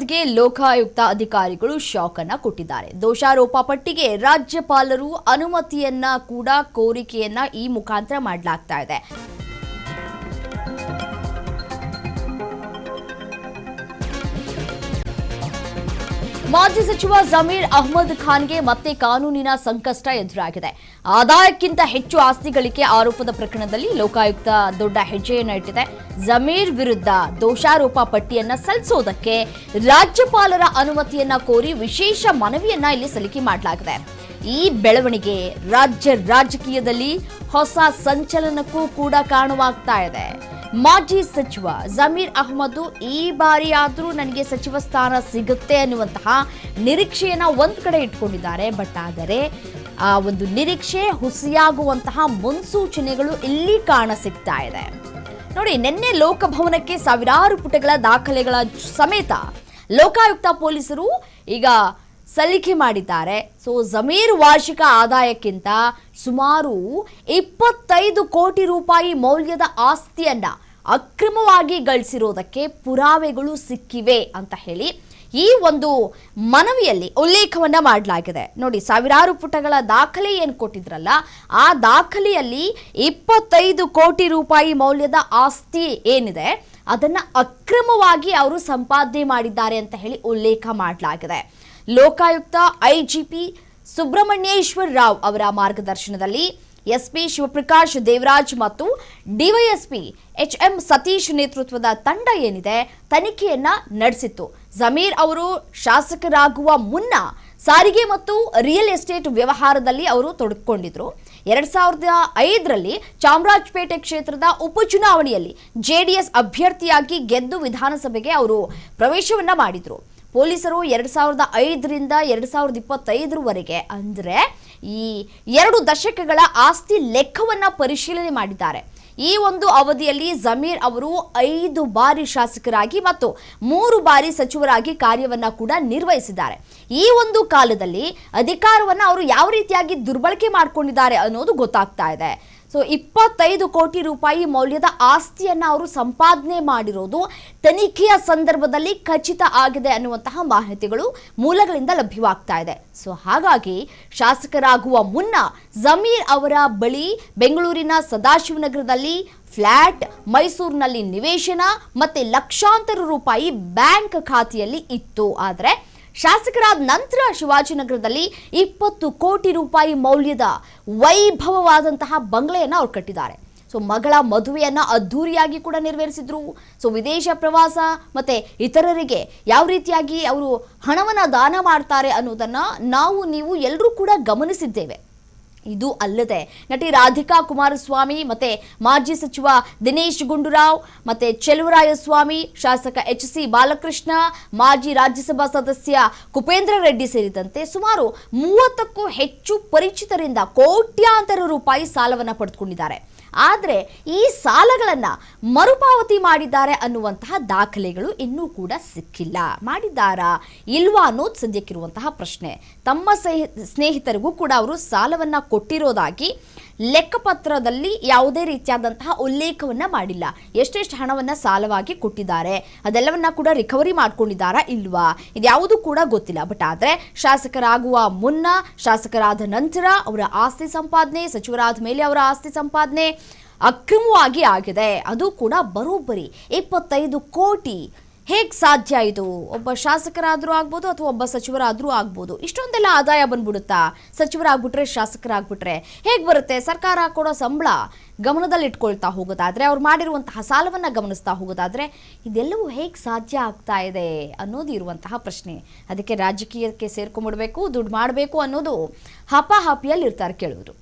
ಅಹಮದ್ಗೆ ಲೋಕಾಯುಕ್ತ ಅಧಿಕಾರಿಗಳು ಶಾಕ್ ಅನ್ನು ಕೊಟ್ಟಿದ್ದಾರೆ. ದೋಷಾರೋಪ ಪಟ್ಟಿಗೆ ರಾಜ್ಯಪಾಲರು ಅನುಮತಿಯನ್ನ ಕೂಡ ಕೋರಿಕೆಯನ್ನ ಈ ಮುಖಾಂತರ ಮಾಡಲಾಗ್ತಾ ಇದೆ. ಮಾಜಿ ಸಚಿವ ಜಮೀರ್ ಅಹಮದ್ ಖಾನ್ಗೆ ಮತ್ತೆ ಕಾನೂನಿನ ಸಂಕಷ್ಟ ಎದುರಾಗಿದೆ. ಆದಾಯಕ್ಕಿಂತ ಹೆಚ್ಚು ಆಸ್ತಿ ಗಳಿಕೆ ಆರೋಪದ ಪ್ರಕರಣದಲ್ಲಿ ಲೋಕಾಯುಕ್ತ ದೊಡ್ಡ ಹೆಜ್ಜೆಯನ್ನು ಇಟ್ಟಿದೆ. ಜಮೀರ್ ವಿರುದ್ಧ ದೋಷಾರೋಪ ಪಟ್ಟಿಯನ್ನ ಸಲ್ಲಿಸೋದಕ್ಕೆ ರಾಜ್ಯಪಾಲರ ಅನುಮತಿಯನ್ನ ಕೋರಿ ವಿಶೇಷ ಮನವಿಯನ್ನ ಇಲ್ಲಿ ಸಲ್ಲಿಕೆ ಮಾಡಲಾಗಿದೆ. ಈ ಬೆಳವಣಿಗೆ ರಾಜ್ಯ ರಾಜಕೀಯದಲ್ಲಿ ಹೊಸ ಸಂಚಲನಕ್ಕೂ ಕೂಡ ಕಾರಣವಾಗ್ತಾ ಇದೆ. ಮಾಜಿ ಸಚಿವ ಜಮೀರ್ ಅಹಮದ್ ಈ ಬಾರಿ ಆದರೂ ನನಗೆ ಸಚಿವ ಸ್ಥಾನ ಸಿಗುತ್ತೆ ಅನ್ನುವಂತಹ ನಿರೀಕ್ಷೆಯನ್ನ ಒಂದ್ ಕಡೆ ಇಟ್ಕೊಂಡಿದ್ದಾರೆ. ಬಟ್ ಆದರೆ ಆ ಒಂದು ನಿರೀಕ್ಷೆ ಹುಸಿಯಾಗುವಂತಹ ಮುನ್ಸೂಚನೆಗಳು ಇಲ್ಲಿ ಕಾಣಸಿಗ್ತಾ ಇದೆ. ನೋಡಿ, ನಿನ್ನೆ ಲೋಕಭವನಕ್ಕೆ ಸಾವಿರಾರು ಪುಟಗಳ ದಾಖಲೆಗಳ ಸಮೇತ ಲೋಕಾಯುಕ್ತ ಪೊಲೀಸರು ಈಗ ಸಲ್ಲಿಕೆ ಮಾಡಿದ್ದಾರೆ. ಸೊ ಜಮೀರ್ ವಾರ್ಷಿಕ ಆದಾಯಕ್ಕಿಂತ ಸುಮಾರು 25 ಕೋಟಿ ರೂಪಾಯಿ ಮೌಲ್ಯದ ಆಸ್ತಿಯನ್ನ ಅಕ್ರಮವಾಗಿ ಗಳಿಸಿರೋದಕ್ಕೆ ಪುರಾವೆಗಳು ಸಿಕ್ಕಿವೆ ಅಂತ ಹೇಳಿ ಈ ಒಂದು ಮನವಿಯಲ್ಲಿ ಉಲ್ಲೇಖವನ್ನ ಮಾಡಲಾಗಿದೆ. ನೋಡಿ, ಸಾವಿರಾರು ಪುಟಗಳ ದಾಖಲೆ ಏನು ಕೊಟ್ಟಿದ್ರಲ್ಲ, ಆ ದಾಖಲೆಯಲ್ಲಿ 25 ಕೋಟಿ ರೂಪಾಯಿ ಮೌಲ್ಯದ ಆಸ್ತಿ ಏನಿದೆ ಅದನ್ನ ಅಕ್ರಮವಾಗಿ ಅವರು ಸಂಪಾದನೆ ಮಾಡಿದ್ದಾರೆ ಅಂತ ಹೇಳಿ ಉಲ್ಲೇಖ ಮಾಡಲಾಗಿದೆ. ಲೋಕಾಯುಕ್ತ ಐಜಿಪಿ ಸುಬ್ರಹ್ಮಣ್ಯೇಶ್ವರ ರಾವ್ ಅವರ ಮಾರ್ಗದರ್ಶನದಲ್ಲಿ ಎಸ್ಪಿ ಶಿವಪ್ರಕಾಶ್ ದೇವರಾಜ್ ಮತ್ತು ಡಿವೈಎಸ್ಪಿ ಎಚ್ಎಂ ಸತೀಶ್ ನೇತೃತ್ವದ ತಂಡ ಏನಿದೆ ತನಿಖೆಯನ್ನ ನಡೆಸಿತ್ತು. ಜಮೀರ್ ಅವರು ಶಾಸಕರಾಗುವ ಮುನ್ನ ಸಾರಿಗೆ ಮತ್ತು ರಿಯಲ್ ಎಸ್ಟೇಟ್ ವ್ಯವಹಾರದಲ್ಲಿ ಅವರು ತೊಡಗಿಕೊಂಡಿದ್ರು. 2005ರಲ್ಲಿ ಚಾಮರಾಜಪೇಟೆ ಕ್ಷೇತ್ರದ ಉಪಚುನಾವಣೆಯಲ್ಲಿ ಜೆಡಿಎಸ್ ಅಭ್ಯರ್ಥಿಯಾಗಿ ಗೆದ್ದು ವಿಧಾನಸಭೆಗೆ ಅವರು ಪ್ರವೇಶವನ್ನ ಮಾಡಿದ್ರು. ಪೊಲೀಸರು 2005ರಿಂದ 2025ರವರೆಗೆ ಅಂದರೆ ಈ 2 ದಶಕಗಳ ಆಸ್ತಿ ಲೆಕ್ಕವನ್ನ ಪರಿಶೀಲನೆ ಮಾಡಿದ್ದಾರೆ. ಈ ಒಂದು ಅವಧಿಯಲ್ಲಿ ಜಮೀರ್ ಅವರು 5 ಬಾರಿ ಶಾಸಕರಾಗಿ ಮತ್ತು 3 ಬಾರಿ ಸಚಿವರಾಗಿ ಕಾರ್ಯವನ್ನ ಕೂಡ ನಿರ್ವಹಿಸಿದ್ದಾರೆ. ಈ ಒಂದು ಕಾಲದಲ್ಲಿ ಅಧಿಕಾರವನ್ನ ಅವರು ಯಾವ ರೀತಿಯಾಗಿ ದುರ್ಬಳಕೆ ಮಾಡಿಕೊಂಡಿದ್ದಾರೆ ಅನ್ನೋದು ಗೊತ್ತಾಗ್ತಾ ಇದೆ. ಸೊ 25 ಕೋಟಿ ರೂಪಾಯಿ ಮೌಲ್ಯದ ಆಸ್ತಿಯನ್ನ ಅವರು ಸಂಪಾದನೆ ಮಾಡಿರೋದು ತನಿಖೆಯ ಸಂದರ್ಭದಲ್ಲಿ ಖಚಿತ ಆಗಿದೆ ಅನ್ನುವಂತಹ ಮಾಹಿತಿಗಳು ಮೂಲಗಳಿಂದ ಲಭ್ಯವಾಗ್ತಾ ಇದೆ. ಸೊ ಹಾಗಾಗಿ ಶಾಸಕರಾಗುವ ಮುನ್ನ ಜಮೀರ್ ಅವರ ಬಳಿ ಬೆಂಗಳೂರಿನ ಸದಾಶಿವನಗರದಲ್ಲಿ ಫ್ಲಾಟ್, ಮೈಸೂರಿನಲ್ಲಿ ನಿವೇಶನ ಮತ್ತೆ ಲಕ್ಷಾಂತರ ರೂಪಾಯಿ ಬ್ಯಾಂಕ್ ಖಾತೆಯಲ್ಲಿ ಇತ್ತು. ಆದರೆ ಶಾಸಕರಾದ ನಂತರ ಶಿವಾಜಿನಗರದಲ್ಲಿ 20 ಕೋಟಿ ರೂಪಾಯಿ ಮೌಲ್ಯದ ವೈಭವವಾದಂತಹ ಬಂಗಲೆಯನ್ನು ಅವ್ರು ಕಟ್ಟಿದ್ದಾರೆ. ಸೊ ಮಗಳ ಮದುವೆಯನ್ನ ಅದ್ಧೂರಿಯಾಗಿ ಕೂಡ ನೆರವೇರಿಸಿದ್ರು. ಸೊ ವಿದೇಶ ಪ್ರವಾಸ ಮತ್ತೆ ಇತರರಿಗೆ ಯಾವ ರೀತಿಯಾಗಿ ಅವರು ಹಣವನ್ನ ದಾನ ಮಾಡ್ತಾರೆ ಅನ್ನೋದನ್ನ ನೀವು ಎಲ್ಲರೂ ಕೂಡ ಗಮನಿಸಿದ್ದೇವೆ. ಇದು ಅಲ್ಲದೆ ನಟಿ ರಾಧಿಕಾ ಕುಮಾರಸ್ವಾಮಿ ಮತ್ತೆ ಮಾಜಿ ಸಚಿವ ದಿನೇಶ್ ಗುಂಡೂರಾವ್ ಮತ್ತೆ ಚೆಲುವರಾಯಸ್ವಾಮಿ, ಶಾಸಕ ಎಚ್.ಸಿ. ಬಾಲಕೃಷ್ಣ, ಮಾಜಿ ರಾಜ್ಯಸಭಾ ಸದಸ್ಯ ಕುಪೇಂದ್ರ ರೆಡ್ಡಿ ಸೇರಿದಂತೆ ಸುಮಾರು 30ಕ್ಕೂ ಹೆಚ್ಚು ಪರಿಚಿತರಿಂದ ಕೋಟ್ಯಾಂತರ ರೂಪಾಯಿ ಸಾಲವನ್ನು ಪಡೆದುಕೊಂಡಿದ್ದಾರೆ. ಆದರೆ ಈ ಸಾಲಗಳನ್ನ ಮರುಪಾವತಿ ಮಾಡಿದ್ದಾರೆ ಅನ್ನುವಂತಹ ದಾಖಲೆಗಳು ಇನ್ನೂ ಕೂಡ ಸಿಕ್ಕಿಲ್ಲ. ಮಾಡಿದ್ದಾರಾ ಇಲ್ವಾ ಅನ್ನೋದು ಸದ್ಯಕ್ಕಿರುವಂತಹ ಪ್ರಶ್ನೆ. ತಮ್ಮ ಸ್ನೇಹಿತರಿಗೂ ಕೂಡ ಅವರು ಸಾಲವನ್ನ ಕೊಟ್ಟಿರೋದಾಗಿ ಲೆಕ್ಕಪತ್ರದಲ್ಲಿ ಯಾವುದೇ ರೀತಿಯಾದಂತಹ ಉಲ್ಲೇಖವನ್ನ ಮಾಡಿಲ್ಲ. ಎಷ್ಟೆಷ್ಟು ಹಣವನ್ನ ಸಾಲವಾಗಿ ಕೊಟ್ಟಿದ್ದಾರೆ ಅದೆಲ್ಲವನ್ನ ಕೂಡ ರಿಕವರಿ ಮಾಡ್ಕೊಂಡಿದ್ದಾರಾ ಇಲ್ವಾ ಇದ್ಯಾವುದು ಕೂಡ ಗೊತ್ತಿಲ್ಲ. ಬಟ್ ಆದರೆ ಶಾಸಕರಾಗುವ ಮುನ್ನ, ಶಾಸಕರಾದ ನಂತರ ಅವರ ಆಸ್ತಿ ಸಂಪಾದನೆ, ಸಚಿವರಾದ ಮೇಲೆ ಅವರ ಆಸ್ತಿ ಸಂಪಾದನೆ ಅಕ್ರಮವಾಗಿ ಆಗಿದೆ. ಅದು ಕೂಡ ಬರೋಬ್ಬರಿ 25 ಕೋಟಿ. ಹೇಗೆ ಸಾಧ್ಯ ಇದು? ಒಬ್ಬ ಶಾಸಕರಾದರೂ ಆಗ್ಬೋದು ಅಥವಾ ಒಬ್ಬ ಸಚಿವರಾದರೂ ಆಗ್ಬೋದು. ಇಷ್ಟೊಂದೆಲ್ಲ ಆದಾಯ ಬಂದ್ಬಿಡುತ್ತಾ? ಸಚಿವರಾಗ್ಬಿಟ್ರೆ, ಶಾಸಕರಾಗ್ಬಿಟ್ರೆ ಹೇಗೆ ಬರುತ್ತೆ? ಸರ್ಕಾರ ಕೊಡೋ ಸಂಬಳ ಗಮನದಲ್ಲಿ ಇಟ್ಕೊಳ್ತಾ ಹೋಗೋದಾದ್ರೆ, ಅವ್ರು ಮಾಡಿರುವಂತಹ ಸಾಲವನ್ನು ಗಮನಿಸ್ತಾ ಹೋಗೋದಾದ್ರೆ ಇದೆಲ್ಲವೂ ಹೇಗೆ ಸಾಧ್ಯ ಆಗ್ತಾ ಇದೆ ಅನ್ನೋದು ಇರುವಂತಹ ಪ್ರಶ್ನೆ. ಅದಕ್ಕೆ ರಾಜಕೀಯಕ್ಕೆ ಸೇರ್ಕೊಂಡ್ಬಿಡ್ಬೇಕು, ದುಡ್ಡು ಮಾಡಬೇಕು ಅನ್ನೋದು ಹಪಾಹಪಿಯಲ್ಲಿ ಇರ್ತಾರೆ ಕೆಲವರು.